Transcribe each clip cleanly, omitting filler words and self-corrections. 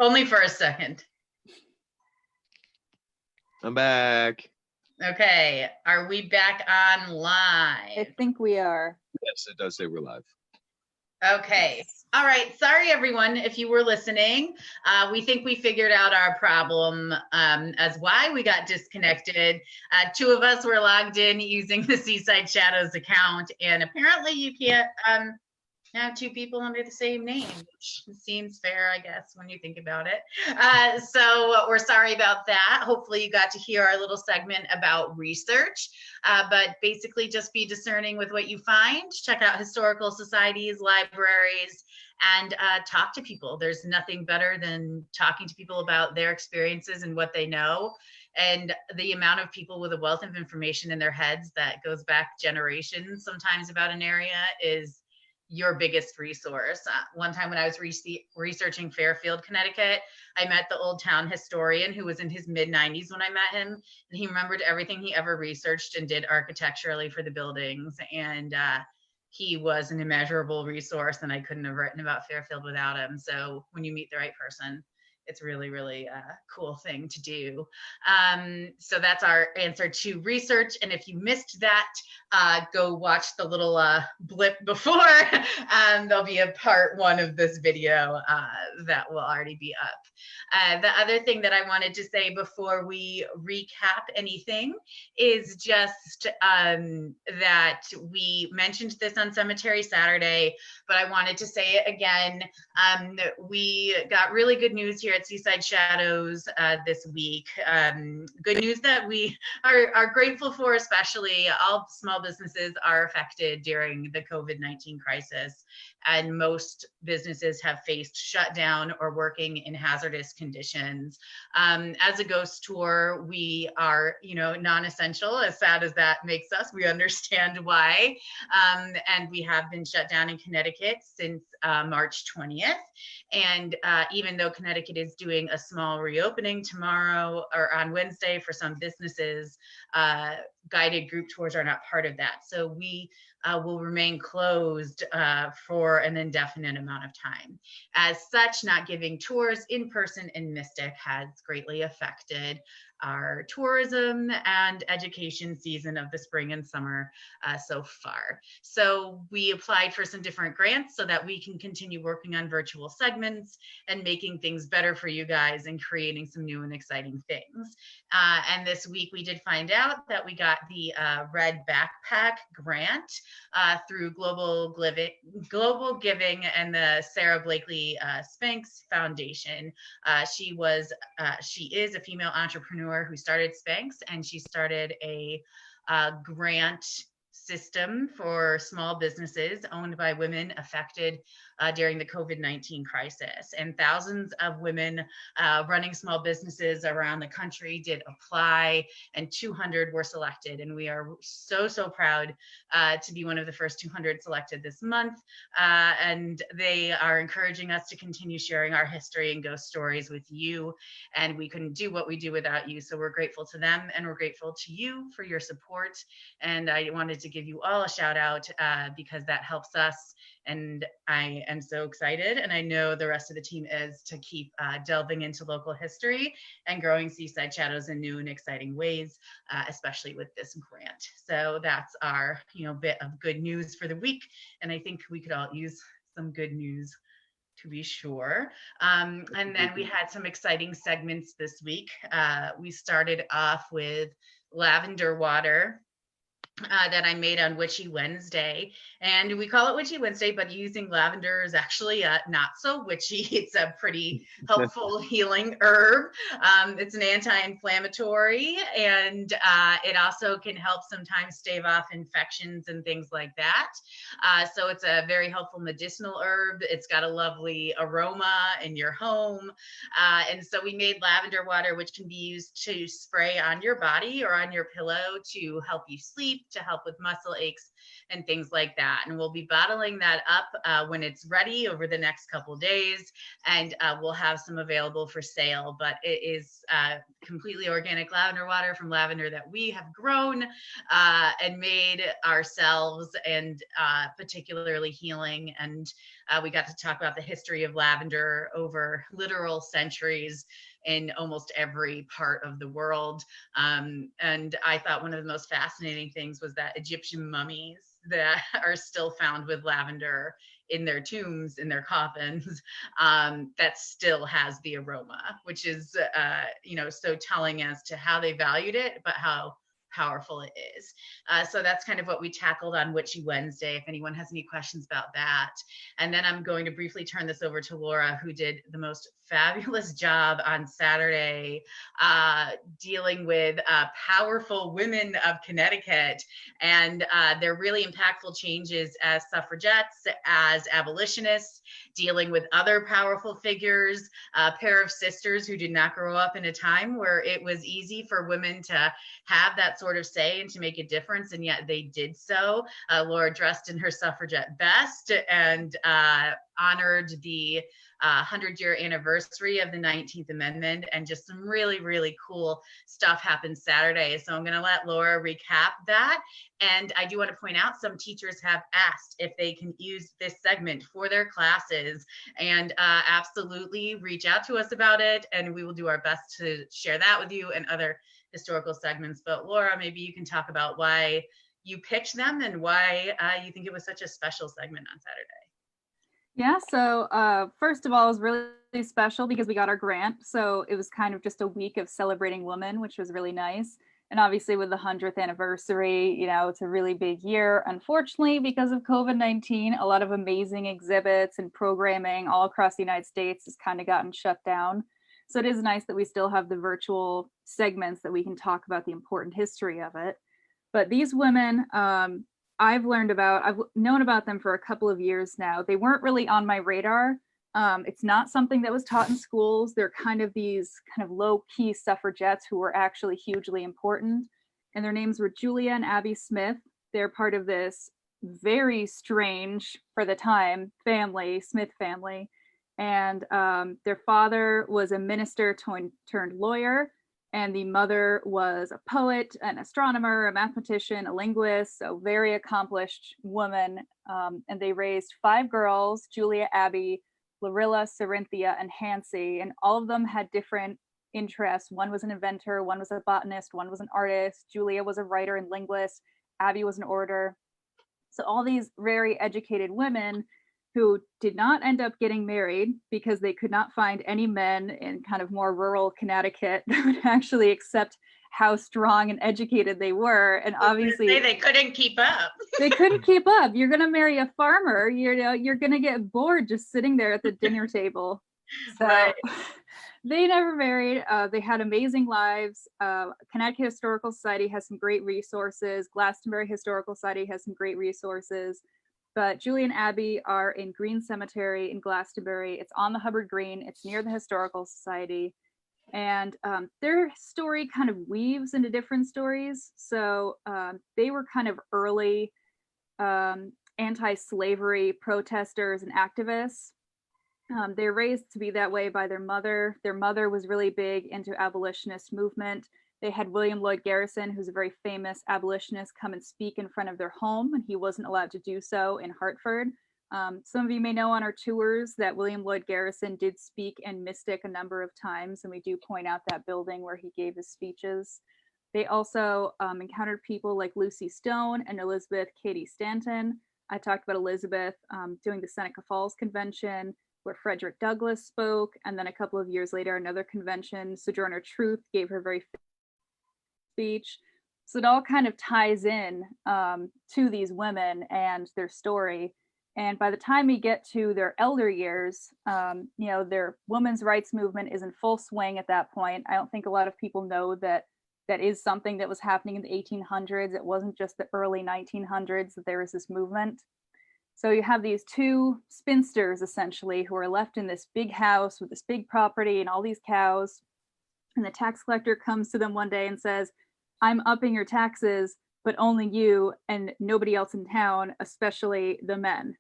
Only for a second. I'm back. Okay, are we back on live? I think we are. Yes, it does say we're live. Okay. All right. Sorry, everyone, if you were listening. We think we figured out our problem as why we got disconnected. Two of us were logged in using the Seaside Shadows account, and apparently you can't have two people under the same name, which seems fair, I guess, when you think about it. So we're sorry about that. Hopefully you got to hear our little segment about research, but basically just be discerning with what you find. Check out historical societies, libraries, and talk to people. There's nothing better than talking to people about their experiences and what they know. And the amount of people with a wealth of information in their heads that goes back generations sometimes about an area is your biggest resource. One time when I was researching Fairfield, Connecticut, I met the old town historian who was in his mid-90s when I met him, and he remembered everything he ever researched and did architecturally for the buildings. And he was an immeasurable resource, and I couldn't have written about Fairfield without him. So when you meet the right person, it's really, really a cool thing to do. So that's our answer to research. And if you missed that, go watch the little blip before. There'll be a part 1 of this video that will already be up. The other thing that I wanted to say before we recap anything is just that we mentioned this on Cemetery Saturday, but I wanted to say it again. We got really good news here at Seaside Shadows this week. Good news that we are grateful for, especially all small businesses are affected during the COVID-19 crisis, and most businesses have faced shutdown or working in hazardous conditions. As a ghost tour, we are, non-essential, as sad as that makes us. We understand why, and we have been shut down in Connecticut since March 20th. And even though Connecticut is doing a small reopening tomorrow or on Wednesday for some businesses, guided group tours are not part of that. So we will remain closed for an indefinite amount of time. As such, not giving tours in person in Mystic has greatly affected our tourism and education season of the spring and summer so far. So we applied for some different grants so that we can continue working on virtual segments and making things better for you guys and creating some new and exciting things. And this week we did find out that we got the Red Backpack grant through Global Giving and the Sarah Blakely Spanx Foundation. She is a female entrepreneur who started Spanx, and she started a grant system for small businesses owned by women affected during the COVID-19 crisis. And thousands of women running small businesses around the country did apply, and 200 were selected. And we are so, so proud to be one of the first 200 selected this month. And they are encouraging us to continue sharing our history and ghost stories with you. And we couldn't do what we do without you. So we're grateful to them, and we're grateful to you for your support. And I wanted to give you all a shout out because that helps us. And I am so excited, and I know the rest of the team is, to keep delving into local history and growing Seaside Shadows in new and exciting ways, especially with this grant. So that's our bit of good news for the week, and I think we could all use some good news, to be sure. And then we had some exciting segments this week. We started off with lavender water that I made on Witchy Wednesday. And we call it Witchy Wednesday, but using lavender is actually not so witchy. It's a pretty helpful healing herb. It's an anti-inflammatory, and it also can help sometimes stave off infections and things like that. So it's a very helpful medicinal herb. It's got a lovely aroma in your home. And so we made lavender water, which can be used to spray on your body or on your pillow to help you sleep, to help with muscle aches and things like that. And we'll be bottling that up when it's ready over the next couple of days, and we'll have some available for sale. But it is completely organic lavender water from lavender that we have grown and made ourselves, and particularly healing. And we got to talk about the history of lavender over literal centuries in almost every part of the world. And I thought one of the most fascinating things was that Egyptian mummies that are still found with lavender in their tombs, in their coffins, that still has the aroma, which is, so telling as to how they valued it, but how powerful it is. So that's kind of what we tackled on Witchy Wednesday, if anyone has any questions about that. And then I'm going to briefly turn this over to Laura, who did the most fabulous job on Saturday dealing with powerful women of Connecticut and their really impactful changes as suffragettes, as abolitionists, dealing with other powerful figures, a pair of sisters who did not grow up in a time where it was easy for women to have that sort of say and to make a difference, and yet they did so. Laura dressed in her suffragette best and honored the 100-year anniversary of the 19th Amendment, and just some really, really cool stuff happened Saturday. So I'm going to let Laura recap that. And I do want to point out some teachers have asked if they can use this segment for their classes, and absolutely reach out to us about it, and we will do our best to share that with you and other historical segments. But Laura, maybe you can talk about why you picked them and why you think it was such a special segment on Saturday. Yeah, so first of all, it was really special because we got our grant. So it was kind of just a week of celebrating women, which was really nice. And obviously with the 100th anniversary, it's a really big year. Unfortunately, because of COVID-19, a lot of amazing exhibits and programming all across the United States has kind of gotten shut down. So it is nice that we still have the virtual segments that we can talk about the important history of it. But these women, I've known about them for a couple of years now. They weren't really on my radar. It's not something that was taught in schools. They're kind of these low-key suffragettes who were actually hugely important. And their names were Julia and Abby Smith. They're part of this very strange, for the time, family, Smith family. And their father was a minister turned lawyer. And the mother was a poet, an astronomer, a mathematician, a linguist, so very accomplished woman. And they raised 5 girls, Julia, Abby, Lorilla, Cerinthia, and Hancy. And all of them had different interests. One was an inventor, one was a botanist, one was an artist. Julia was a writer and linguist. Abby was an orator. So all these very educated women who did not end up getting married because they could not find any men in kind of more rural Connecticut that would actually accept how strong and educated they were. And obviously they couldn't keep up. They couldn't keep up. You're going to marry a farmer, you're going to get bored just sitting there at the dinner table. So right. They never married. They had amazing lives. Connecticut Historical Society has some great resources. Glastonbury Historical Society has some great resources. But Julie and Abby are in Green Cemetery in Glastonbury. It's on the Hubbard Green. It's near the Historical Society. And their story kind of weaves into different stories. So they were kind of early anti-slavery protesters and activists. They're raised to be that way by their mother. Their mother was really big into abolitionist movement. They had William Lloyd Garrison, who's a very famous abolitionist, come and speak in front of their home, and he wasn't allowed to do so in Hartford. Some of you may know on our tours that William Lloyd Garrison did speak in Mystic a number of times, and we do point out that building where he gave his speeches. They also encountered people like Lucy Stone and Elizabeth Cady Stanton. I talked about Elizabeth doing the Seneca Falls Convention, where Frederick Douglass spoke, and then a couple of years later, another convention, Sojourner Truth gave her very speech. So it all kind of ties in to these women and their story. And by the time we get to their elder years, their women's rights movement is in full swing at that point. I don't think a lot of people know that that is something that was happening in the 1800s. It wasn't just the early 1900s that there was this movement. So you have these 2 spinsters, essentially, who are left in this big house with this big property and all these cows. And the tax collector comes to them one day and says, "I'm upping your taxes, but only you and nobody else in town, especially the men.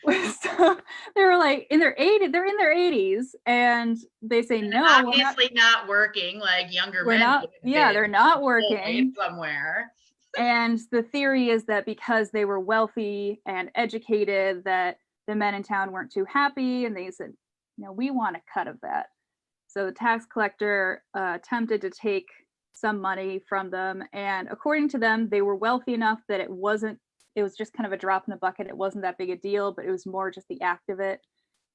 So they were like in their 80s, they're in their 80s, and they say, no, obviously not working, like younger we're men. not, yeah, they're not working somewhere. And the theory is that because they were wealthy and educated, that the men in town weren't too happy, and they said, no, we want a cut of that. So the tax collector attempted to take some money from them, and according to them, they were wealthy enough that it was just kind of a drop in the bucket. It wasn't that big a deal, but it was more just the act of it.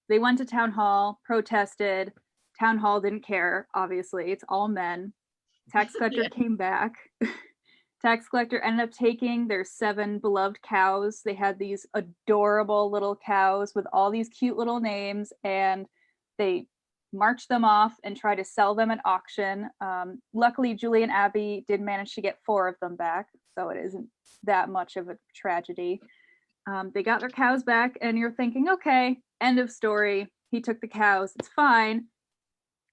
They went to town hall, protested. Town hall didn't care, obviously. It's all men. Tax collector came back. Tax collector ended up taking their 7 beloved cows. They had these adorable little cows with all these cute little names, and they marched them off and tried to sell them at auction. Luckily, Julie and Abby did manage to get 4 of them back, so it isn't that much of a tragedy. They got their cows back, and you're thinking, okay, end of story. He took the cows. It's fine.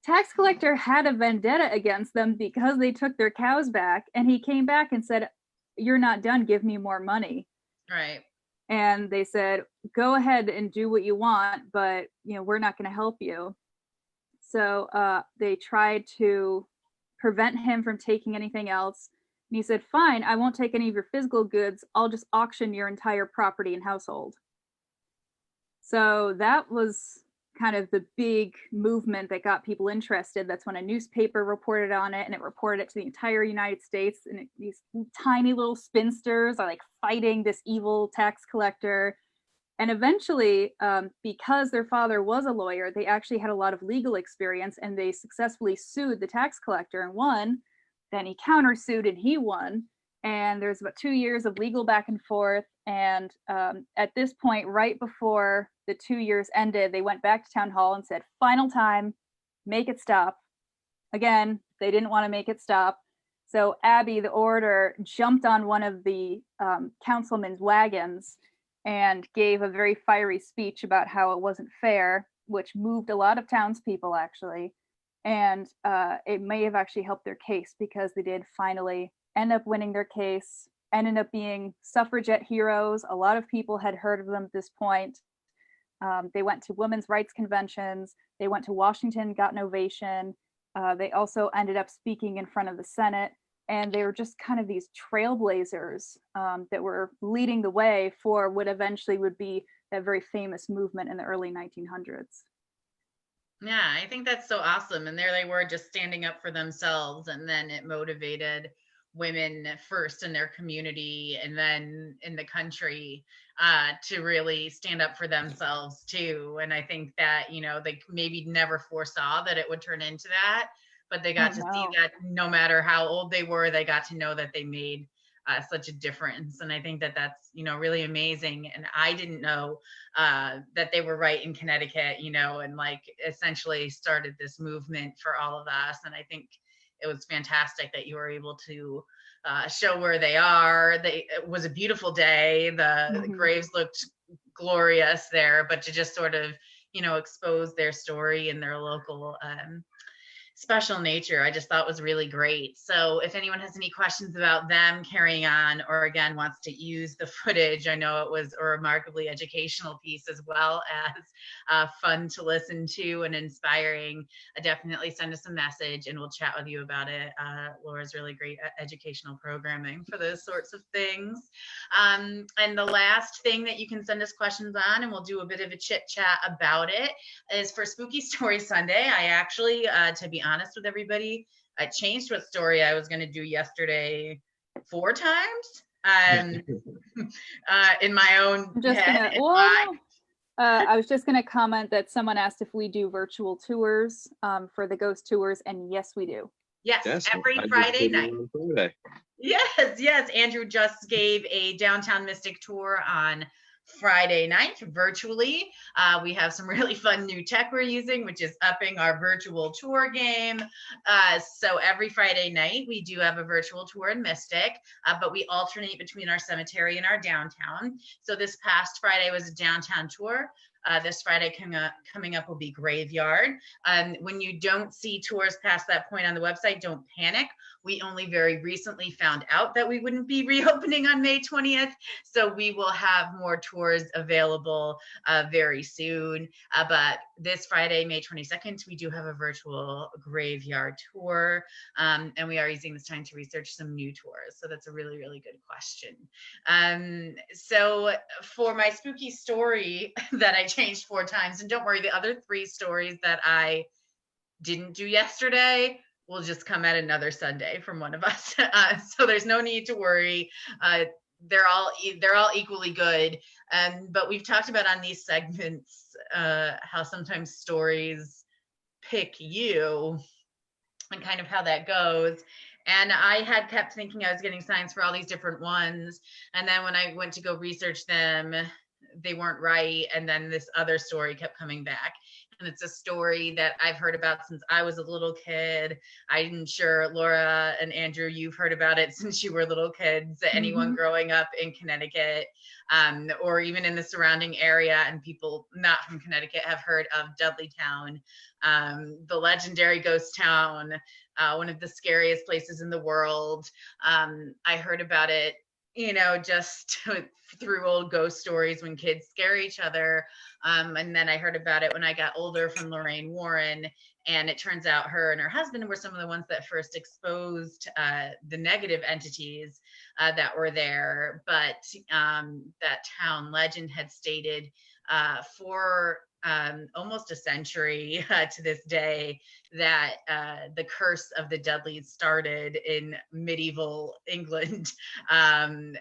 Tax collector had a vendetta against them because they took their cows back, and he came back and said, you're not done, give me more money. Right. And they said, go ahead and do what you want, but we're not going to help you. So they tried to prevent him from taking anything else, and he said, fine, I won't take any of your physical goods, I'll just auction your entire property and household. So that was kind of the big movement that got people interested. That's when a newspaper reported on it, and it reported it to the entire United States. And these tiny little spinsters are like fighting this evil tax collector. And eventually, because their father was a lawyer, they actually had a lot of legal experience, and they successfully sued the tax collector and won. Then he countersued and he won. And there's about 2 years of legal back and forth. And at this point, right before the 2 years ended, they went back to town hall and said, final time, make it stop. Again, they didn't want to make it stop. So Abby, the orator, jumped on one of the councilman's wagons and gave a very fiery speech about how it wasn't fair, which moved a lot of townspeople, actually. And it may have actually helped their case, because they did finally end up winning their case, ended up being suffragette heroes. A lot of people had heard of them at this point. They went to women's rights conventions. They went to Washington, got an ovation. They also ended up speaking in front of the Senate. And they were just kind of these trailblazers that were leading the way for what eventually would be a very famous movement in the early 1900s. Yeah, I think that's so awesome. And there they were, just standing up for themselves. And then it motivated women first in their community and then in the country to really stand up for themselves too. And I think that, they maybe never foresaw that it would turn into that, but they got to see that no matter how old they were, they got to know that they made such a difference. And I think that that's, really amazing. And I didn't know that they were right in Connecticut, and like essentially started this movement for all of us. And I think it was fantastic that you were able to show where they are. It was a beautiful day. The graves looked glorious there, but to just sort of, expose their story and their local special nature, I just thought was really great. So if anyone has any questions about them carrying on, or again wants to use the footage, I know it was a remarkably educational piece as well as fun to listen to and inspiring. Definitely send us a message and we'll chat with you about it. Laura's really great at educational programming for those sorts of things. And the last thing that you can send us questions on, and we'll do a bit of a chit chat about it, is for Spooky Story Sunday. I actually, to be honest with everybody, I changed what story I was going to do yesterday 4 times in my own head. I was just going to comment that someone asked if we do virtual tours for the ghost tours, and yes, we do. Yes, every Friday night. Yes. Andrew just gave a Downtown Mystic tour on Friday night virtually. We have some really fun new tech we're using, which is upping our virtual tour game. So every Friday night we do have a virtual tour in Mystic, but we alternate between our cemetery and our downtown. So this past Friday was a downtown tour. This Friday coming up will be Graveyard. When you don't see tours past that point on the website, don't panic. We only very recently found out that we wouldn't be reopening on May 20th, so we will have more tours available very soon. But this Friday, May 22nd, we do have a virtual Graveyard tour, and we are using this time to research some new tours. So that's a really, really good question. So for my spooky story that I changed 4 times, and don't worry, the other 3 stories that I didn't do yesterday will just come at another Sunday from one of us. So there's no need to worry. They're all equally good. But we've talked about on these segments how sometimes stories pick you and kind of how that goes. And I had kept thinking I was getting signs for all these different ones. And then when I went to go research them, they weren't right. And then this other story kept coming back. And it's a story that I've heard about since I was a little kid. I'm sure Laura and Andrew, you've heard about it since you were little kids. Anyone growing up in Connecticut, or even in the surrounding area, and people not from Connecticut have heard of Dudleytown, the legendary ghost town, one of the scariest places in the world. I heard about it, just through old ghost stories when kids scare each other. And then I heard about it when I got older from Lorraine Warren. And it turns out her and her husband were some of the ones that first exposed the negative entities that were there. But that town legend had stated for almost a century to this day that the curse of the Dudleys started in medieval England, and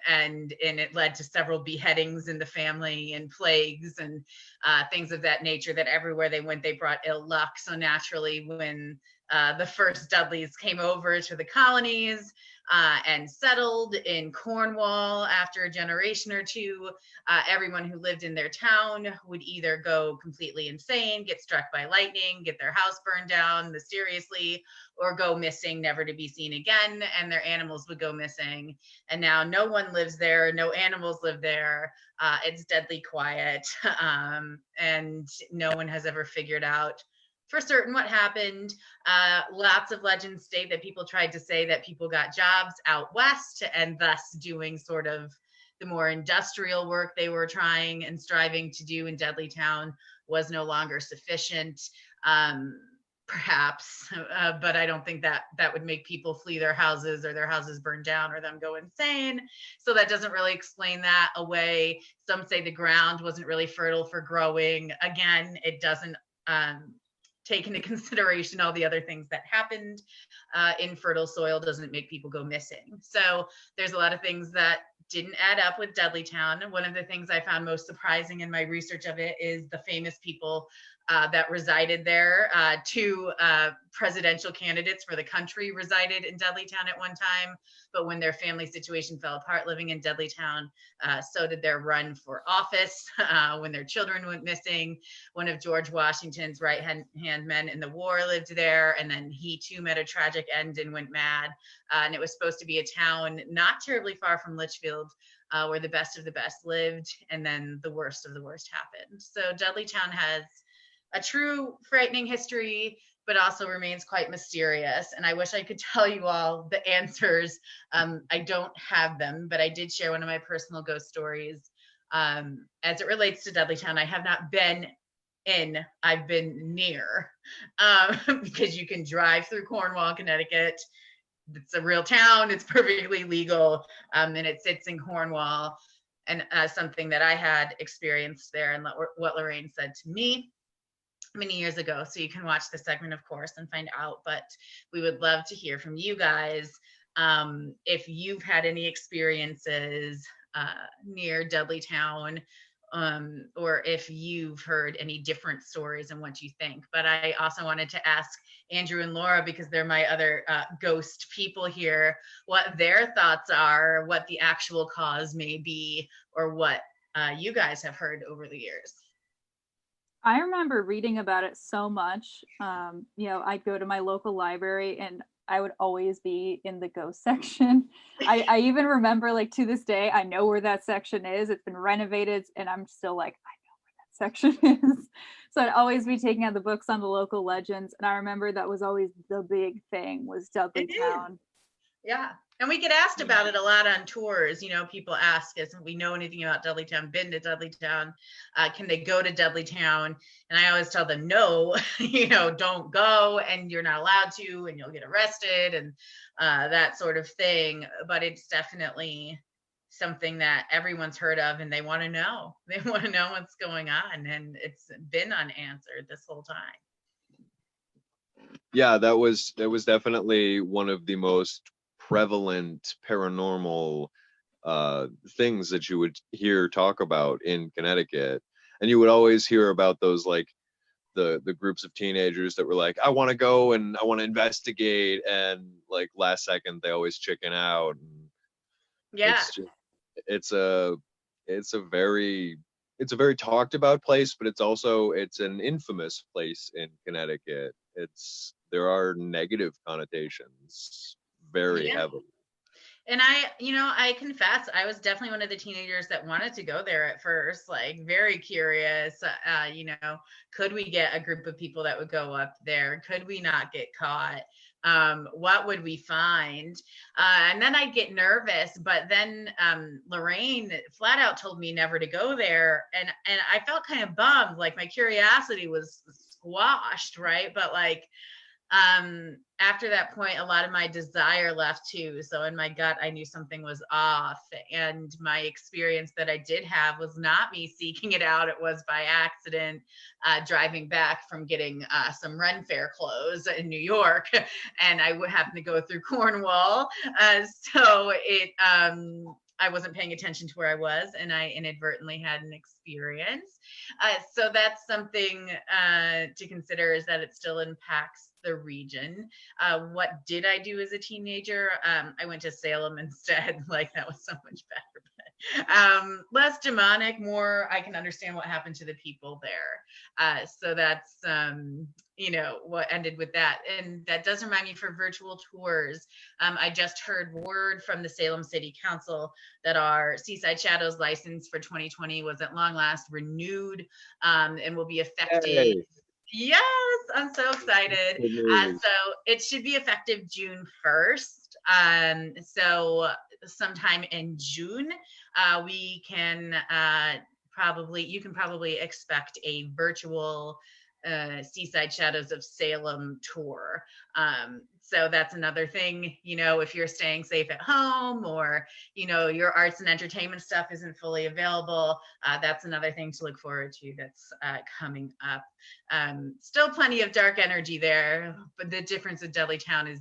it led to several beheadings in the family and plagues and things of that nature, that everywhere they went they brought ill luck. So naturally, when the first Dudleys came over to the colonies and settled in Cornwall after a generation or two, everyone who lived in their town would either go completely insane, get struck by lightning, get their house burned down mysteriously, or go missing, never to be seen again, and their animals would go missing. And now no one lives there, no animals live there. It's deadly quiet, and no one has ever figured out for certain what happened. Lots of legends state that people tried to say that people got jobs out west, and thus doing sort of the more industrial work they were trying and striving to do in Dudleytown was no longer sufficient. Perhaps, but I don't think that would make people flee their houses, or their houses burn down, or them go insane. So that doesn't really explain that away. Some say the ground wasn't really fertile for growing. Again, it doesn't take into consideration all the other things that happened. Infertile soil doesn't make people go missing. So there's a lot of things that didn't add up with Dudleytown. One of the things I found most surprising in my research of it is the famous people that resided there. 2 presidential candidates for the country resided in Dudleytown at one time, but when their family situation fell apart living in Dudleytown, so did their run for office. When their children went missing, one of George Washington's right-hand men in the war lived there, and then he too met a tragic end and went mad. And it was supposed to be a town not terribly far from Litchfield, where the best of the best lived, and then the worst of the worst happened. So Dudleytown has a true frightening history, but also remains quite mysterious. And I wish I could tell you all the answers. I don't have them, but I did share one of my personal ghost stories. As it relates to Dudleytown, I have not been in, I've been near, because you can drive through Cornwall, Connecticut. It's a real town, it's perfectly legal, and it sits in Cornwall. And something that I had experienced there, and what Lorraine said to me many years ago. So you can watch the segment, of course, and find out. But we would love to hear from you guys if you've had any experiences near Dudleytown, or if you've heard any different stories and what you think. But I also wanted to ask Andrew and Laura, because they're my other ghost people here, what their thoughts are, what the actual cause may be, or what you guys have heard over the years. I remember reading about it so much. I'd go to my local library and I would always be in the ghost section. I even remember, like, to this day, I know where that section is. It's been renovated, and I'm still like, I know where that section is. So I'd always be taking out the books on the local legends. And I remember that was always the big thing, was Dudleytown. Yeah. And we get asked about it a lot on tours. You know, people ask us if we know anything about Dudleytown, been to Dudleytown, can they go to Dudleytown? And I always tell them, no, you know, don't go, and you're not allowed to, and you'll get arrested, and that sort of thing. But it's definitely something that everyone's heard of, and they want to know. They want to know what's going on, and it's been unanswered this whole time. Yeah, that was definitely one of the most prevalent paranormal things that you would hear talk about in Connecticut. And you would always hear about those, like the groups of teenagers that were like, I want to go and I want to investigate, and like last second they always chicken out. And Yeah. it's a very talked about place, but it's an infamous place in Connecticut. There are negative connotations very heavily. And I confess, I was definitely one of the teenagers that wanted to go there at first, like very curious. Could we get a group of people that would go up there? Could we not get caught? What would we find? And then I'd get nervous, but then Lorraine flat out told me never to go there. And I felt kind of bummed, like my curiosity was squashed, right? But like, after that point, a lot of my desire left too. So in my gut, I knew something was off. And my experience that I did have was not me seeking it out. It was by accident, driving back from getting some Ren Fair clothes in New York. And I would happen to go through Cornwall. I wasn't paying attention to where I was, and I inadvertently had an experience. So that's something to consider, is that it still impacts the region. What did I do as a teenager? I went to Salem instead. Like, that was so much better. But less demonic, more I can understand what happened to the people there. So that's what ended with that. And that does remind me, for virtual tours, I just heard word from the Salem City Council that our Seaside Shadows license for 2020 was at long last renewed, and will be effective. Yay. Yes, I'm so excited. So it should be effective June 1st. So sometime in June, you can probably expect a virtual Seaside Shadows of Salem tour. So that's another thing, if you're staying safe at home, or, your arts and entertainment stuff isn't fully available, that's another thing to look forward to that's coming up. Still plenty of dark energy there, but the difference with Dudleytown is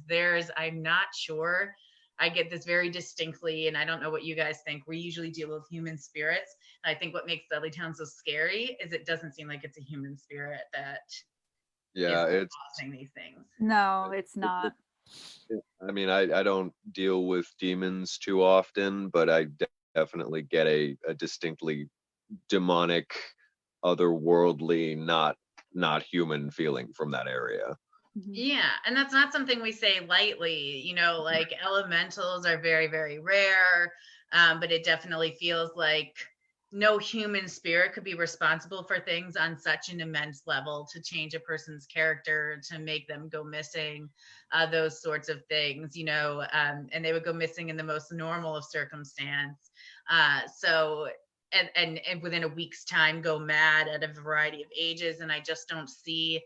I'm not sure. I get this very distinctly, and I don't know what you guys think. We usually deal with human spirits. And I think what makes Dudleytown so scary is it doesn't seem like it's a human spirit that is causing these things. No, it's not. I mean, I don't deal with demons too often, but I definitely get a distinctly demonic, otherworldly, not human feeling from that area. Yeah, and that's not something we say lightly. Like elementals are very, very rare, but it definitely feels like no human spirit could be responsible for things on such an immense level, to change a person's character, to make them go missing, those sorts of things, and they would go missing in the most normal of circumstance. And within a week's time go mad at a variety of ages. And I just don't see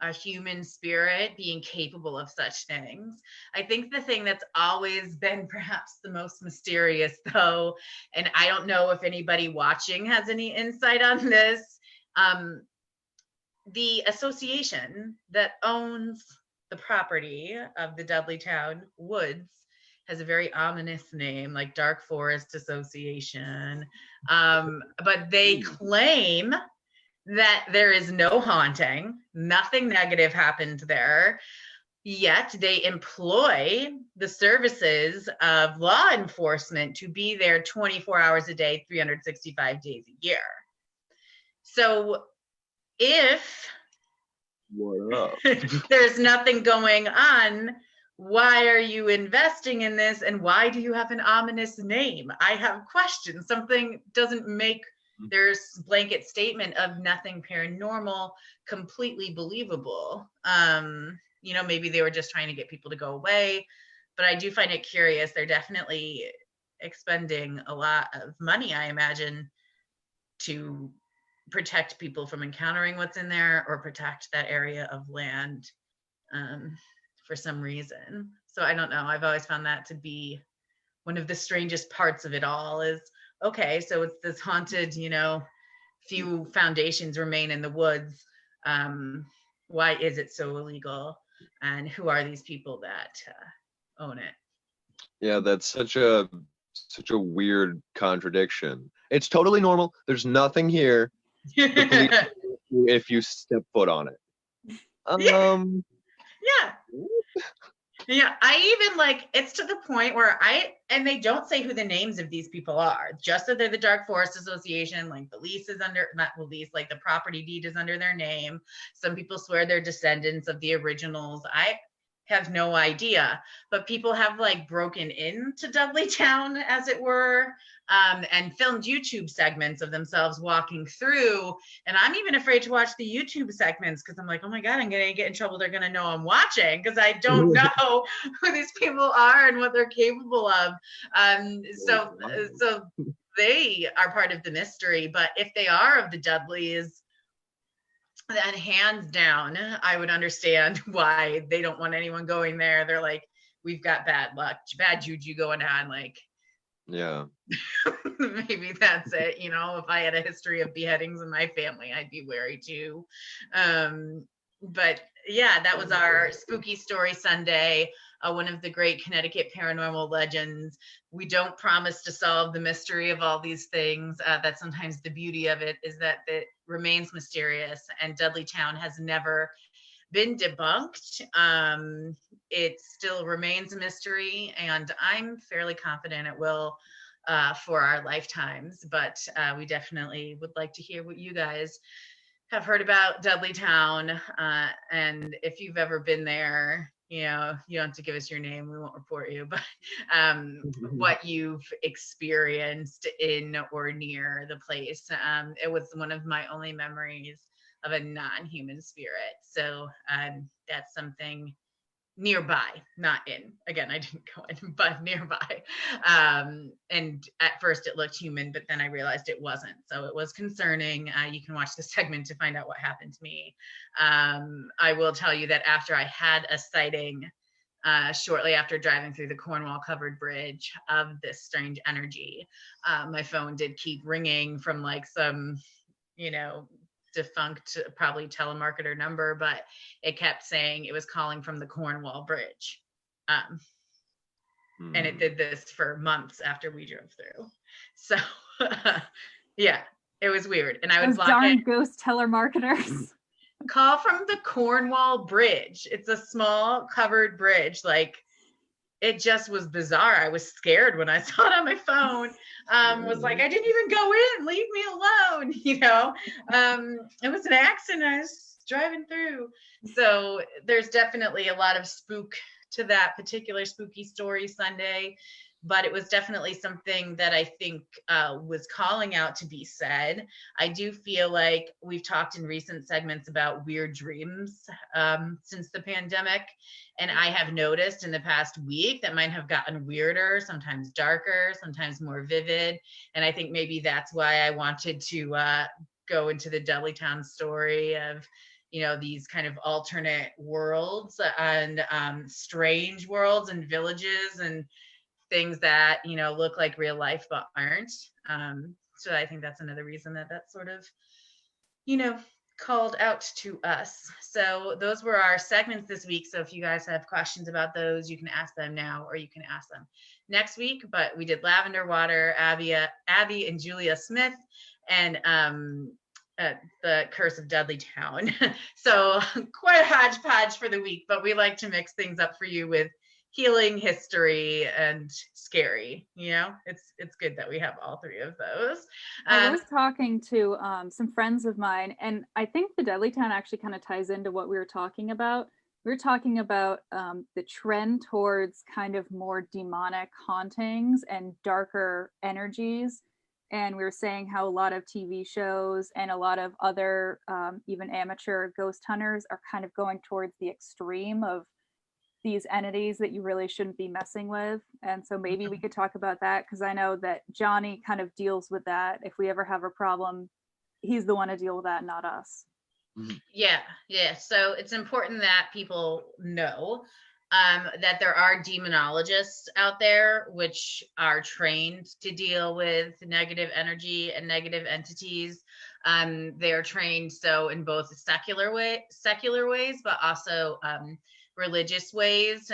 a human spirit being capable of such things. I think the thing that's always been perhaps the most mysterious, though, and I don't know if anybody watching has any insight on this, the association that owns the property of the Dudleytown woods has a very ominous name, like Dark Forest Association. But they claim that there is no haunting, nothing negative happened there, yet they employ the services of law enforcement to be there 24 hours a day, 365 days a year. So if there's nothing going on, why are you investing in this, and why do you have an ominous name? I have questions. Something doesn't make there's blanket statement of nothing paranormal, completely believable. Maybe they were just trying to get people to go away, but I do find it curious. They're definitely expending a lot of money, I imagine, to protect people from encountering what's in there or protect that area of land for some reason. So I don't know. I've always found that to be one of the strangest parts of it all is, okay, so it's this haunted, few foundations remain in the woods. Why is it so illegal? And who are these people that own it? Yeah, that's such a weird contradiction. It's totally normal. There's nothing here. The police if you step foot on it. Yeah. Yeah, I even it's to the point where and they don't say who the names of these people are, just that they're the Dark Forest Association, the lease is under, not the lease, the property deed is under their name. Some people swear they're descendants of the originals. I have no idea, but people have broken into Dudleytown, as it were, and filmed YouTube segments of themselves walking through. And I'm even afraid to watch the YouTube segments because I'm like, oh my God, I'm going to get in trouble. They're going to know I'm watching because I don't know who these people are and what they're capable of. So they are part of the mystery, but if they are of the Dudleys, then hands down, I would understand why they don't want anyone going there. They're like, we've got bad luck, bad juju going on. Yeah. Maybe that's it. If I had a history of beheadings in my family, I'd be wary too. But yeah, that was our Spooky Story Sunday. One of the great Connecticut paranormal legends. We don't promise to solve the mystery of all these things. That's sometimes the beauty of it, is that it remains mysterious, and Dudleytown has never been debunked. It still remains a mystery, and I'm fairly confident it will for our lifetimes. But we definitely would like to hear what you guys have heard about Dudleytown, and if you've ever been there, you don't have to give us your name, we won't report you, but what you've experienced in or near the place. It was one of my only memories of a non-human spirit, so that's something nearby, not in. Again, I didn't go in, but nearby. And at first it looked human, but then I realized it wasn't. So it was concerning. You can watch the segment to find out what happened to me. I will tell you that after I had a sighting, shortly after driving through the Cornwall covered bridge of this strange energy, my phone did keep ringing from some, defunct, probably telemarketer number, but it kept saying it was calling from the Cornwall Bridge. And it did this for months after we drove through. So yeah, it was weird. And I would block darn it. Ghost telemarketers. Call from the Cornwall Bridge. It's a small covered bridge. It just was bizarre. I was scared when I saw it on my phone. Was like, I didn't even go in, leave me alone. It was an accident. I was driving through. So there's definitely a lot of spook to that particular Spooky Story Sunday, but it was definitely something that I think was calling out to be said. I do feel like we've talked in recent segments about weird dreams since the pandemic. And I have noticed in the past week that mine have gotten weirder, sometimes darker, sometimes more vivid. And I think maybe that's why I wanted to go into the Dudleytown story of, these kind of alternate worlds and strange worlds and villages and things that, look like real life but aren't. So I think that's another reason that sort of, called out to us. So those were our segments this week. So if you guys have questions about those, you can ask them now or you can ask them next week. But we did Lavender, Water, Abby and Julia Smith, and the Curse of Dudleytown. So quite a hodgepodge for the week, but we like to mix things up for you with healing, history, and scary. It's good that we have all three of those. I was talking to some friends of mine, and I think the Dudleytown actually kind of ties into what we were talking about. We were talking about the trend towards kind of more demonic hauntings and darker energies. And we were saying how a lot of TV shows and a lot of other even amateur ghost hunters are kind of going towards the extreme of these entities that you really shouldn't be messing with. And so maybe we could talk about that, because I know that Johnny kind of deals with that. If we ever have a problem, he's the one to deal with that, not us. Yeah. So it's important that people know that there are demonologists out there which are trained to deal with negative energy and negative entities. They are trained so in both secular ways, but also religious ways,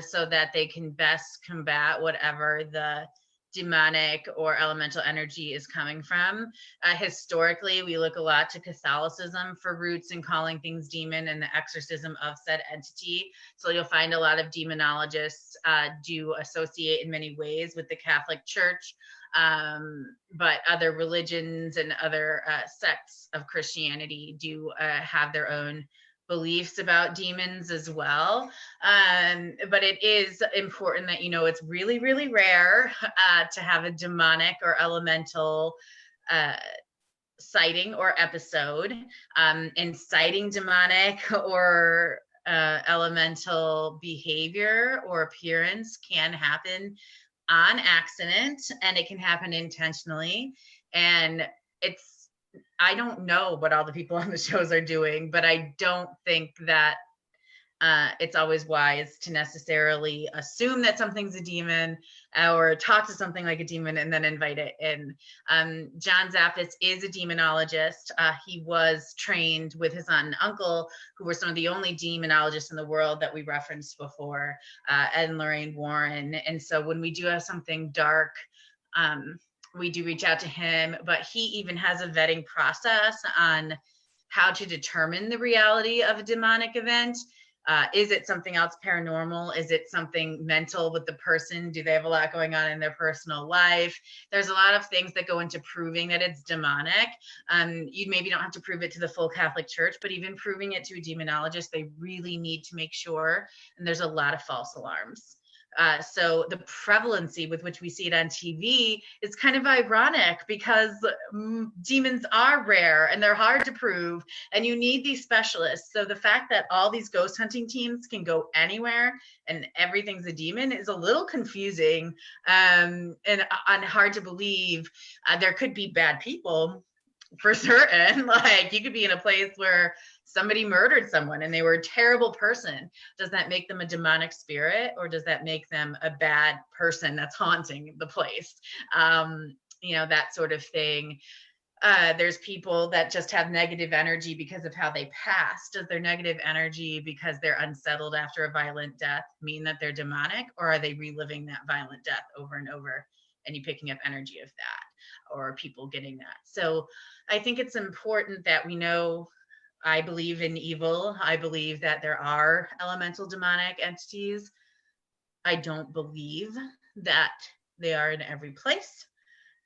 so that they can best combat whatever the demonic or elemental energy is coming from. Historically, we look a lot to Catholicism for roots in calling things demon and the exorcism of said entity. So you'll find a lot of demonologists do associate in many ways with the Catholic Church, but other religions and other sects of Christianity do have their own beliefs about demons as well. But it is important that it's really, really rare to have a demonic or elemental sighting or episode. Inciting demonic or elemental behavior or appearance can happen on accident, and it can happen intentionally. And I don't know what all the people on the shows are doing, but I don't think that it's always wise to necessarily assume that something's a demon or talk to something like a demon and then invite it in. John Zappis is a demonologist. He was trained with his aunt and uncle, who were some of the only demonologists in the world that we referenced before, Ed and Lorraine Warren. And so when we do have something dark, we do reach out to him, but he even has a vetting process on how to determine the reality of a demonic event. Is it something else paranormal? Is it something mental with the person? Do they have a lot going on in their personal life? There's a lot of things that go into proving that it's demonic. You maybe don't have to prove it to the full Catholic Church, but even proving it to a demonologist, they really need to make sure. And there's a lot of false alarms. So the prevalency with which we see it on TV is kind of ironic, because demons are rare and they're hard to prove, and you need these specialists. So the fact that all these ghost hunting teams can go anywhere and everything's a demon is a little confusing, and hard to believe. There could be bad people for certain. Like, you could be in a place where somebody murdered someone and they were a terrible person. Does that make them a demonic spirit, or does that make them a bad person that's haunting the place? That sort of thing. There's people that just have negative energy because of how they passed. Does their negative energy, because they're unsettled after a violent death, mean that they're demonic, or are they reliving that violent death over and over, and you picking up energy of that, or people getting that? So I think it's important that we know. I believe in evil. I believe that there are elemental demonic entities. I don't believe that they are in every place.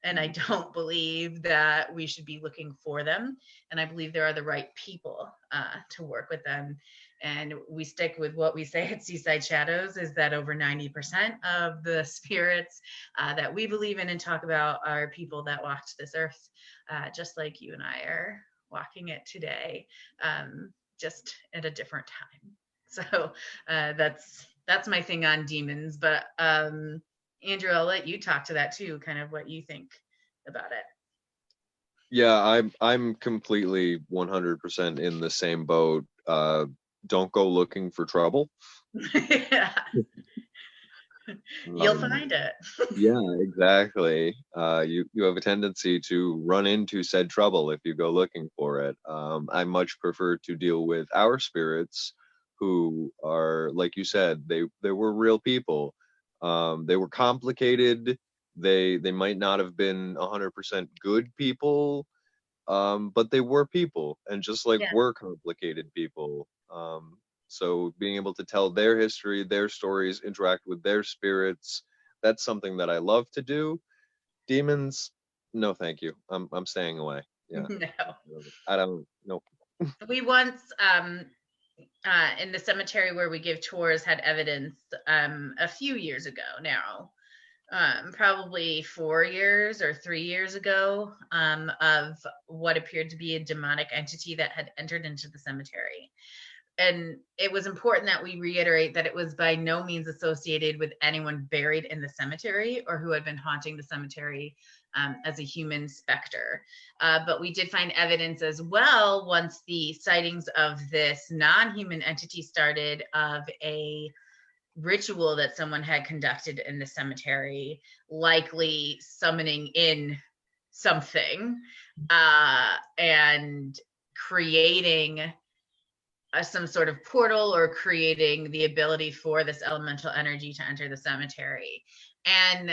And I don't believe that we should be looking for them. And I believe there are the right people to work with them. And we stick with what we say at Seaside Shadows, is that over 90% of the spirits that we believe in and talk about are people that walked this earth, just like you and I are walking it today, just at a different time. So that's my thing on demons. But Andrew, I'll let you talk to that too, kind of what you think about it. Yeah, I'm completely 100% in the same boat. Don't go looking for trouble. Yeah. You'll find it. Yeah, exactly. You have a tendency to run into said trouble if you go looking for it. I much prefer to deal with our spirits, who are, like you said, they were real people. They were complicated. They might not have been 100% good people, but they were people, and just like we're complicated people. So being able to tell their history, their stories, interact with their spirits, that's something that I love to do. Demons, no thank you. I'm staying away. Yeah. No. I don't know. We once in the cemetery where we give tours had evidence a few years ago now probably 4 years or 3 years ago, of what appeared to be a demonic entity that had entered into the cemetery. And it was important that we reiterate that it was by no means associated with anyone buried in the cemetery or who had been haunting the cemetery as a human specter. But we did find evidence as well, once the sightings of this non-human entity started, of a ritual that someone had conducted in the cemetery, likely summoning in something, and creating some sort of portal, or creating the ability for this elemental energy to enter the cemetery. And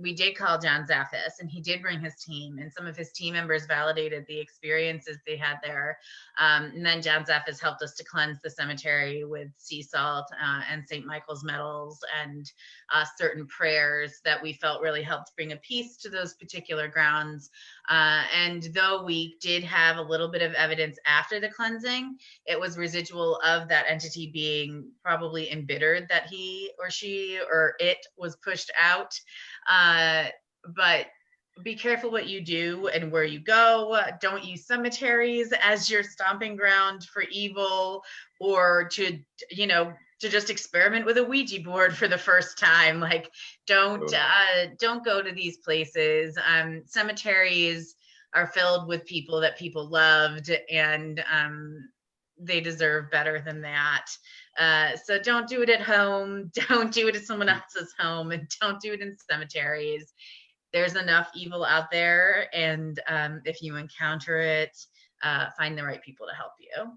we did call John Zaffis, and he did bring his team, and some of his team members validated the experiences they had there. And then John Zaffis helped us to cleanse the cemetery with sea salt and St. Michael's medals, and certain prayers that we felt really helped bring a peace to those particular grounds. And though we did have a little bit of evidence after the cleansing, it was residual of that entity being probably embittered that he or she or it was pushed out. But be careful what you do and where you go. Don't use cemeteries as your stomping ground for evil, or to, to just experiment with a Ouija board for the first time. Like, don't go to these places. Cemeteries are filled with people that people loved, and they deserve better than that. So don't do it at home. Don't do it at someone else's home, and don't do it in cemeteries. There's enough evil out there, and if you encounter it, find the right people to help you.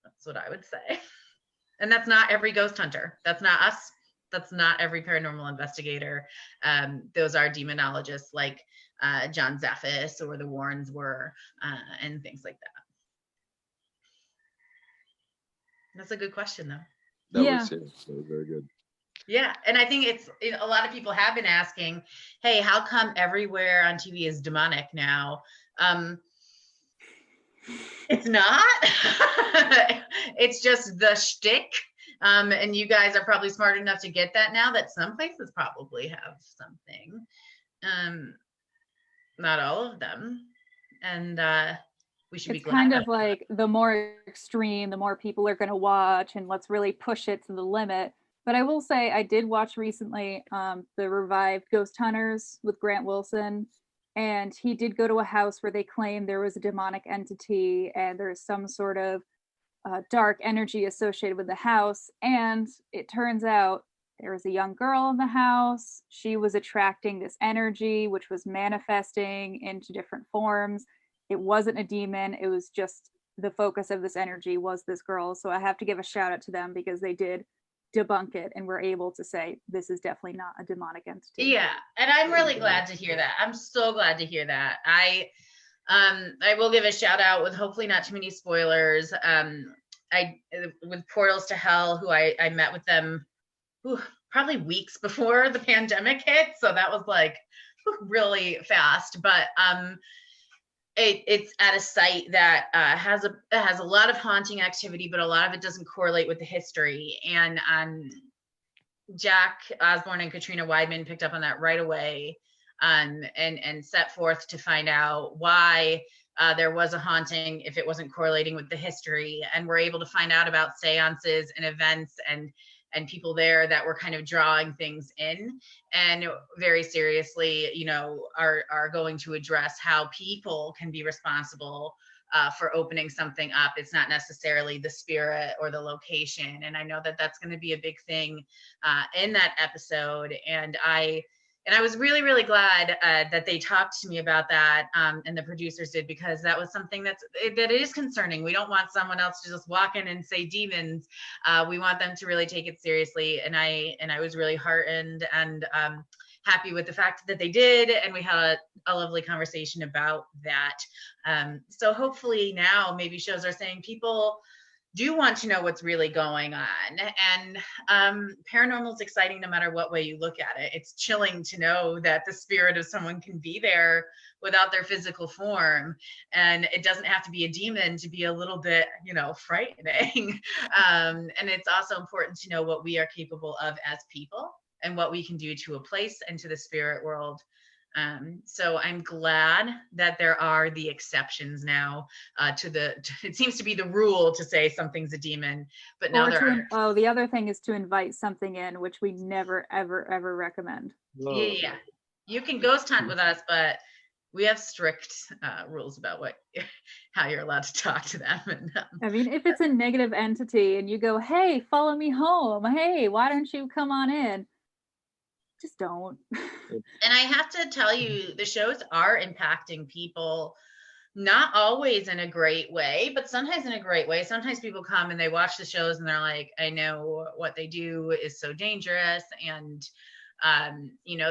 That's what I would say. And that's not every ghost hunter. That's not us. That's not every paranormal investigator. Those are demonologists like John Zaffis or the Warrens were, and things like that. That's a good question, though. That was very good. Yeah, and I think it's a lot of people have been asking, hey, how come everywhere on TV is demonic now? It's not. It's just the shtick. And you guys are probably smart enough to get that now, that some places probably have something. Not all of them. And we should be glad. It's kind of like the more extreme, the more people are going to watch, and let's really push it to the limit. But I will say, I did watch recently the revived Ghost Hunters with Grant Wilson, and he did go to a house where they claimed there was a demonic entity and there's some sort of dark energy associated with the house. And it turns out there was a young girl in the house. She was attracting this energy, which was manifesting into different forms. It wasn't a demon. It was just the focus of this energy was this girl. So I have to give a shout out to them, because they did debunk it and we're able to say this is definitely not a demonic entity. Yeah, and I'm really glad to hear that. I'm so glad to hear that. I will give a shout out, with hopefully not too many spoilers. With Portals to Hell, who I met with them probably weeks before the pandemic hit, so that was like really fast. But it's at a site that has a lot of haunting activity, but a lot of it doesn't correlate with the history. And Jack Osborne and Katrina Weidman picked up on that right away, and set forth to find out why there was a haunting if it wasn't correlating with the history. And we're able to find out about seances and events and people there that were kind of drawing things in, and very seriously, are going to address how people can be responsible for opening something up. It's not necessarily the spirit or the location. And I know that that's going to be a big thing in that episode. And I was really, really glad that they talked to me about that, and the producers did, because that was something that is concerning. We don't want someone else to just walk in and say demons. We want them to really take it seriously. And I was really heartened and happy with the fact that they did, and we had a lovely conversation about that. So hopefully now maybe shows are saying people do want to know what's really going on. And paranormal is exciting no matter what way you look at it. It's chilling to know that the spirit of someone can be there without their physical form. And it doesn't have to be a demon to be a little bit, frightening. And it's also important to know what we are capable of as people. and what we can do to a place and to the spirit world. So I'm glad that there are the exceptions now it seems to be the rule to say something's a demon, but now the other thing is to invite something in, which we never, ever recommend. Yeah. You can ghost hunt with us, but we have strict rules about how you're allowed to talk to them. And, I mean, if it's a negative entity and you go, hey, follow me home. Hey, why don't you come on in? Just don't. And I have to tell you, the shows are impacting people, not always in a great way, but sometimes in a great way. Sometimes people come and they watch the shows and they're like, I know what they do is so dangerous. And,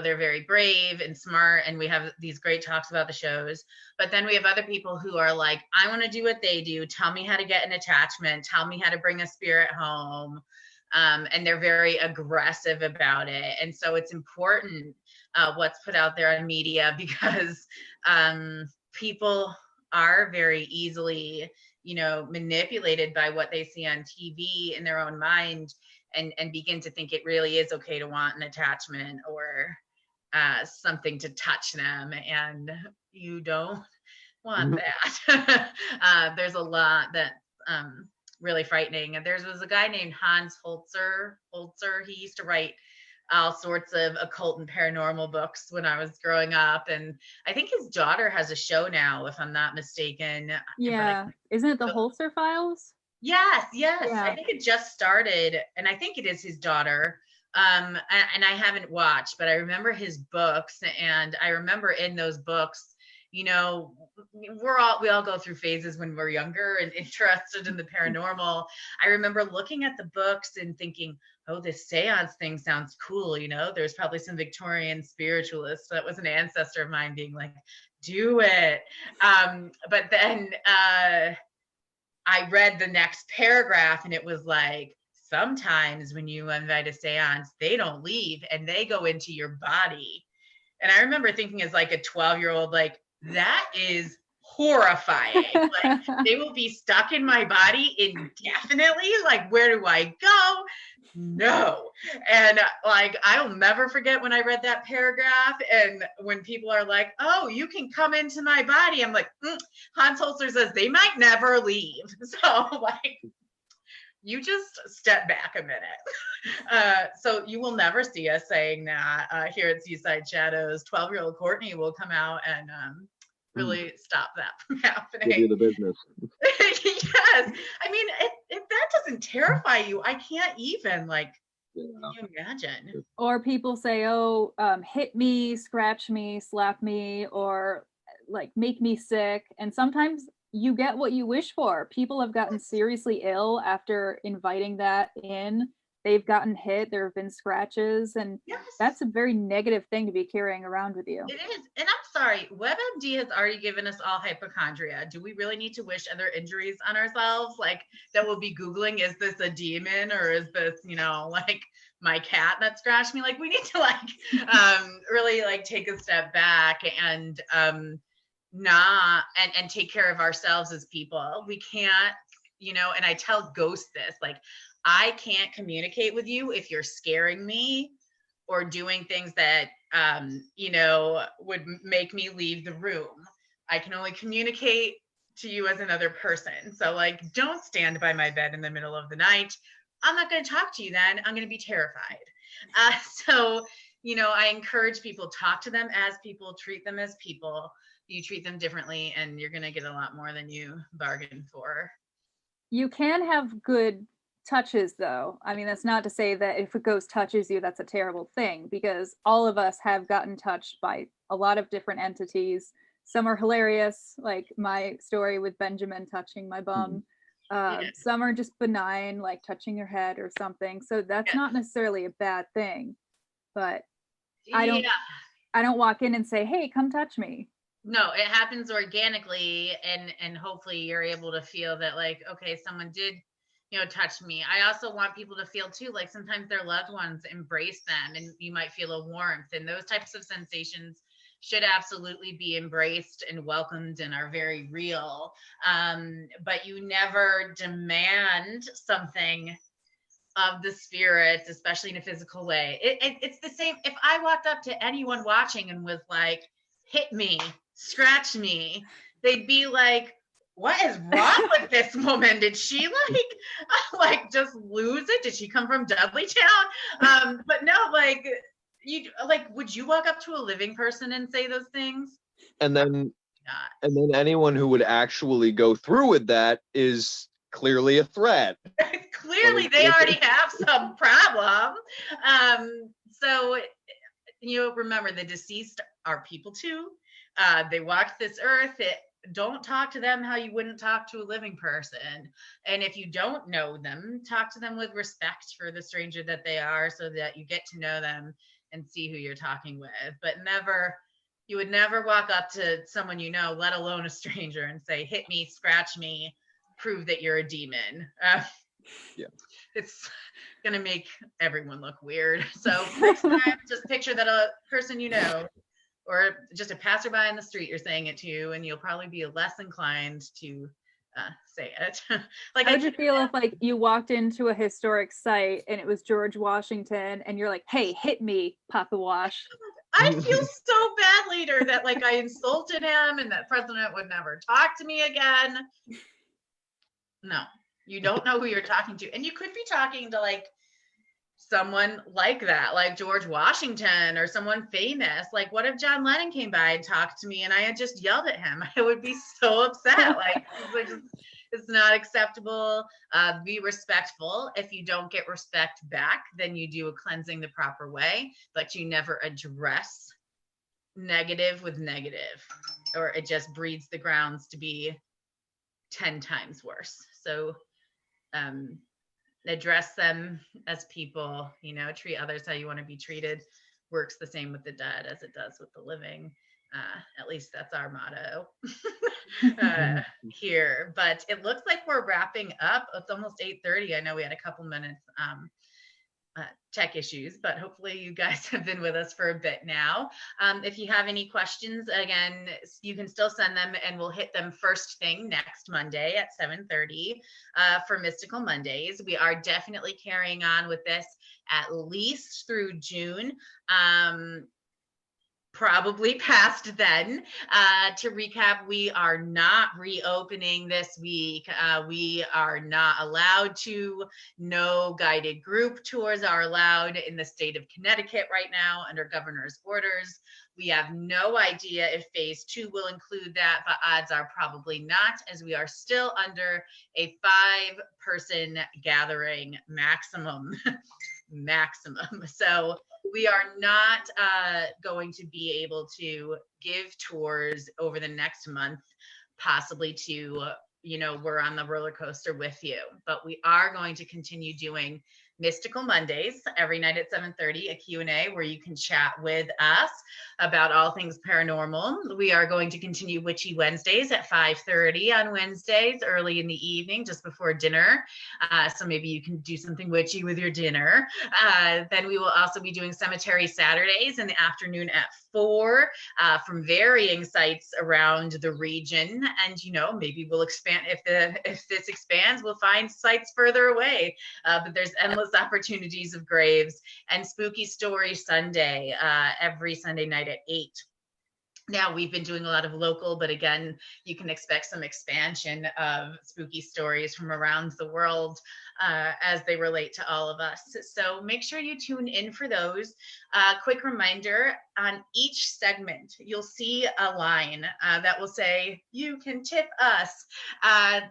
they're very brave and smart. And we have these great talks about the shows. But then we have other people who are like, I want to do what they do. Tell me how to get an attachment. Tell me how to bring a spirit home. And they're very aggressive about it. And so it's important what's put out there on media, because people are very easily, manipulated by what they see on TV in their own mind, and begin to think it really is okay to want an attachment or something to touch them. And you don't want that. There's a lot that really frightening. And there was a guy named Hans Holzer. He used to write all sorts of occult and paranormal books when I was growing up. And I think his daughter has a show now, if I'm not mistaken. Yeah. Isn't it the Holzer Files? Yes. Yeah. I think it just started, and I think it is his daughter. And I haven't watched, but I remember his books, and I remember in those books, we all go through phases when we're younger and interested in the paranormal. I remember looking at the books and thinking, oh, this seance thing sounds cool. There's probably some Victorian spiritualist that was an ancestor of mine being like, do it. But then I read the next paragraph, and it was like, sometimes when you invite a seance, they don't leave and they go into your body. And I remember thinking as like a 12-year-old, like, that is horrifying. Like, they will be stuck in my body indefinitely. Like, where do I go? No. And like, I'll never forget when I read that paragraph, and when people are like, oh, you can come into my body, I'm like, Hans Holzer says they might never leave. So like, you just step back a minute. So you will never see us saying that here at Seaside Shadows. 12-year-old Courtney will come out and really stop that from happening. Give you the business. Yes. I mean, if that doesn't terrify you, I can't even, like, can you imagine? Or people say, oh, hit me, scratch me, slap me, or like make me sick. And sometimes you get what you wish for. People have gotten seriously ill after inviting that in. They've gotten hit, there have been scratches, and that's a very negative thing to be carrying around with you. It is. And I'm sorry, WebMD has already given us all hypochondria. Do we really need to wish other injuries on ourselves? Like, that we'll be Googling, is this a demon, or is this, like my cat that scratched me? Like, we need to really like take a step back and and take care of ourselves as people. We can't, and I tell ghosts this, like, I can't communicate with you if you're scaring me or doing things that, would make me leave the room. I can only communicate to you as another person. So like, don't stand by my bed in the middle of the night. I'm not going to talk to you then. I'm going to be terrified. So, I encourage people, talk to them as people, treat them as people. You treat them differently, and you're going to get a lot more than you bargained for. You can have good touches, though. I mean, that's not to say that if a ghost touches you, that's a terrible thing, because all of us have gotten touched by a lot of different entities. Some are hilarious, like my story with Benjamin touching my bum. Some are just benign, like touching your head or something. So that's not necessarily a bad thing. But I don't walk in and say, hey, come touch me. No, it happens organically, and hopefully you're able to feel that, like, okay, someone did touch me. I also want people to feel too, like, sometimes their loved ones embrace them, and you might feel a warmth, and those types of sensations should absolutely be embraced and welcomed and are very real. But you never demand something of the spirits, especially in a physical way. It's the same. If I walked up to anyone watching and was like, hit me, scratch me, they'd be like, what is wrong with this woman? Did she like just lose it? Did she come from Dudleytown? But no, like, you like, would you walk up to a living person and say those things? And then anyone who would actually go through with that is clearly a threat. Clearly they already have some problem. So, remember, the deceased are people too. They walked this earth. Don't talk to them how you wouldn't talk to a living person. And if you don't know them, talk to them with respect for the stranger that they are, so that you get to know them and see who you're talking with. But you would never walk up to someone you know, let alone a stranger, and say, hit me, scratch me, prove that you're a demon. Yeah. It's going to make everyone look weird. So next time, just picture that a person you know, or just a passerby in the street you're saying it to, and you'll probably be less inclined to say it. Like, how would you feel if like you walked into a historic site and it was George Washington and you're like, hey, hit me, Papa Wash? I feel so bad later that like I insulted him and that president would never talk to me again. No, you don't know who you're talking to. And you could be talking to like someone like that, like George Washington or someone famous. Like, what if John Lennon came by and talked to me and I had just yelled at him? I would be so upset. Like, it's not acceptable. Be respectful. If you don't get respect back, then you do a cleansing the proper way, but you never address negative with negative, or it just breeds the grounds to be 10 times worse. So address them as people, treat others how you want to be treated. Works the same with the dead as it does with the living. At least that's our motto here. But it looks like we're wrapping up. It's almost 8:30. I know we had a couple minutes tech issues, but hopefully you guys have been with us for a bit now. If you have any questions, again, you can still send them and we'll hit them first thing next Monday at 7:30 for Mystical Mondays. We are definitely carrying on with this at least through June. Probably past then. To recap, we are not reopening this week. We are not allowed to. No guided group tours are allowed in the state of Connecticut right now under governor's orders. We have no idea if phase 2 will include that, but odds are probably not, as we are still under a 5-person gathering maximum. So we are not going to be able to give tours over the next month, possibly to, we're on the roller coaster with you, but we are going to continue doing Mystical Mondays every night at 7:30, a Q&A where you can chat with us about all things paranormal. We are going to continue Witchy Wednesdays at 5:30 on Wednesdays, early in the evening, just before dinner. So maybe you can do something witchy with your dinner. Then we will also be doing Cemetery Saturdays in the afternoon at 4 from varying sites around the region. And, maybe we'll expand. If this expands, we'll find sites further away. But there's endless opportunities of graves. And Spooky Story Sunday, every Sunday night at 8. Now, we've been doing a lot of local, but again, you can expect some expansion of spooky stories from around the world as they relate to all of us. So make sure you tune in for those. Quick reminder, on each segment, you'll see a line that will say, you can tip us.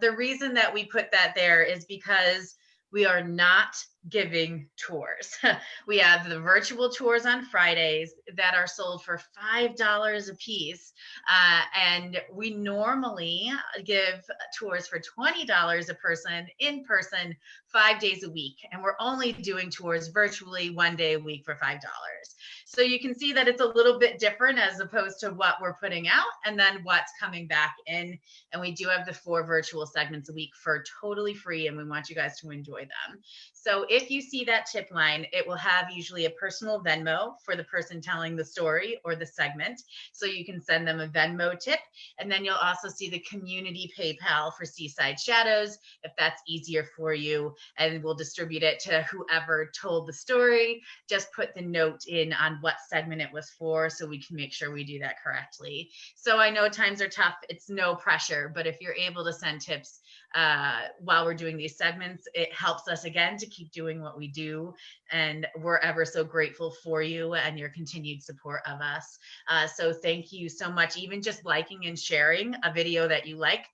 The reason that we put that there is because we are not giving tours. We have the virtual tours on Fridays that are sold for $5 a piece. And we normally give tours for $20 a person in person 5 days a week. And we're only doing tours virtually 1 day a week for $5. So you can see that it's a little bit different as opposed to what we're putting out and then what's coming back in. And we do have the 4 virtual segments a week for totally free, and we want you guys to enjoy them. So if if you see that tip line, it will have usually a personal Venmo for the person telling the story or the segment. So you can send them a Venmo tip. And then you'll also see the community PayPal for Seaside Shadows, if that's easier for you. And we'll distribute it to whoever told the story. Just put the note in on what segment it was for so we can make sure we do that correctly. So I know times are tough. It's no pressure, but if you're able to send tips while we're doing these segments, it helps us again to keep doing what we do. And we're ever so grateful for you and your continued support of us. So thank you so much. Even just liking and sharing a video that you like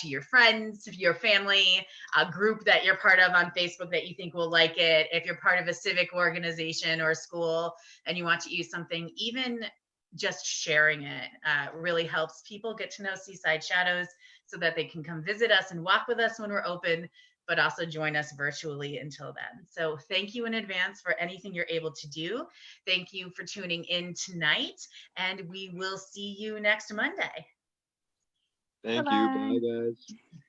to your friends, your family, a group that you're part of on Facebook that you think will like it. If you're part of a civic organization or school and you want to use something, even just sharing it really helps people get to know Seaside Shadows so that they can come visit us and walk with us when we're open, but also join us virtually until then. So thank you in advance for anything you're able to do. Thank you for tuning in tonight, and we will see you next Monday. Thank Bye-bye. you. Bye, guys.